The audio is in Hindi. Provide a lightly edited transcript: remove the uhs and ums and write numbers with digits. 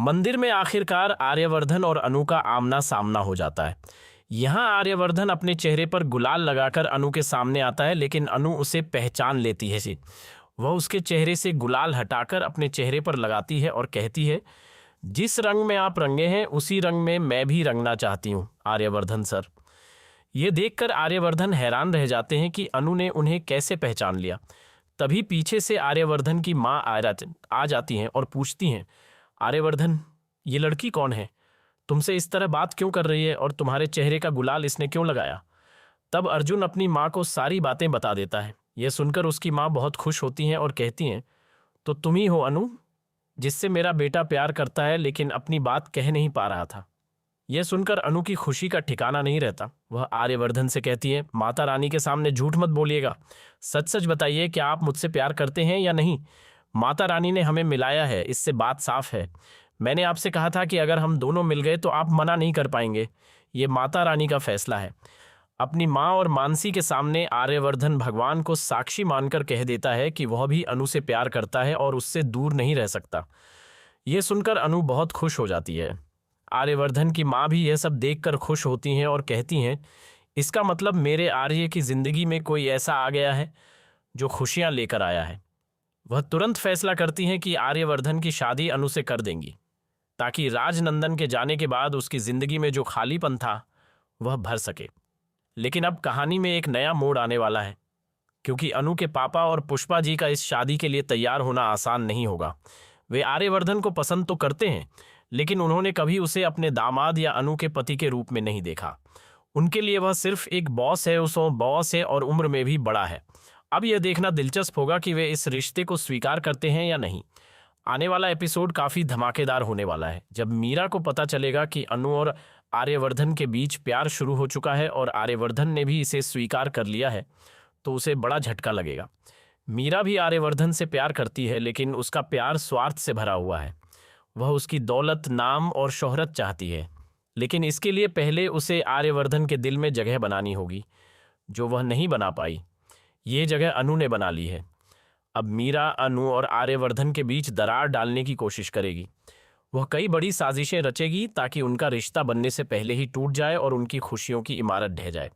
मंदिर में आखिरकार आर्यवर्धन और अनु का आमना सामना हो जाता है। यहाँ आर्यवर्धन अपने चेहरे पर गुलाल लगाकर अनु के सामने आता है, लेकिन अनु उसे पहचान लेती है। वह उसके चेहरे से गुलाल हटाकर अपने चेहरे पर लगाती है और कहती है, जिस रंग में आप रंगे हैं उसी रंग में मैं भी रंगना चाहती हूँ आर्यवर्धन सर। ये देखकर आर्यवर्धन हैरान रह जाते हैं कि अनु ने उन्हें कैसे पहचान लिया। तभी पीछे से आर्यवर्धन की माँ आ जाती हैं और पूछती हैं, आर्यवर्धन ये लड़की कौन है? तुमसे इस तरह बात क्यों कर रही है और तुम्हारे चेहरे का गुलाल इसने क्यों लगाया? तब अर्जुन अपनी माँ को सारी बातें बता देता है। यह सुनकर उसकी माँ बहुत खुश होती हैं और कहती हैं, तो तुम ही हो अनु, जिससे मेरा बेटा प्यार करता है लेकिन अपनी बात कह नहीं पा रहा था। यह सुनकर अनु की खुशी का ठिकाना नहीं रहता। वह आर्यवर्धन से कहती है, माता रानी के सामने झूठ मत बोलिएगा, सच सच बताइए क्या आप मुझसे प्यार करते हैं या नहीं? माता रानी ने हमें मिलाया है, इससे बात साफ है। मैंने आपसे कहा था कि अगर हम दोनों मिल गए तो आप मना नहीं कर पाएंगे। ये माता रानी का फैसला है। अपनी माँ और मानसी के सामने आर्यवर्धन भगवान को साक्षी मानकर कह देता है कि वह भी अनु से प्यार करता है और उससे दूर नहीं रह सकता। यह सुनकर अनु बहुत खुश हो जाती है। आर्यवर्धन की माँ भी यह सब देखकर खुश होती हैं और कहती हैं, इसका मतलब मेरे आर्य की जिंदगी में कोई ऐसा आ गया है जो खुशियाँ लेकर आया है। वह तुरंत फैसला करती हैं कि आर्यवर्धन की शादी अनु से कर देंगी, ताकि राजनंदन के जाने के बाद उसकी जिंदगी में जो खालीपन था वह भर सके। लेकिन अब कहानी में एक नया मोड़ आने वाला है, क्योंकि अनु के पापा और पुष्पा जी का इस शादी के लिए तैयार होना आसान नहीं होगा। वे आर्यवर्धन को पसंद तो करते हैं, लेकिन उन्होंने कभी उसे अपने दामाद या अनु के पति के रूप में नहीं देखा। उनके लिए वह सिर्फ एक बॉस है, बॉस है और उम्र में भी बड़ा है। अब यह देखना दिलचस्प होगा कि वे इस रिश्ते को स्वीकार करते हैं या नहीं। आने वाला एपिसोड काफ़ी धमाकेदार होने वाला है। जब मीरा को पता चलेगा कि अनु और आर्यवर्धन के बीच प्यार शुरू हो चुका है और आर्यवर्धन ने भी इसे स्वीकार कर लिया है, तो उसे बड़ा झटका लगेगा। मीरा भी आर्यवर्धन से प्यार करती है, लेकिन उसका प्यार स्वार्थ से भरा हुआ है। वह उसकी दौलत, नाम और शोहरत चाहती है, लेकिन इसके लिए पहले उसे आर्यवर्धन के दिल में जगह बनानी होगी, जो वह नहीं बना पाई। ये जगह अनु ने बना ली है। अब मीरा अनु और आर्यवर्धन के बीच दरार डालने की कोशिश करेगी। वह कई बड़ी साजिशें रचेगी ताकि उनका रिश्ता बनने से पहले ही टूट जाए और उनकी खुशियों की इमारत ढह जाए।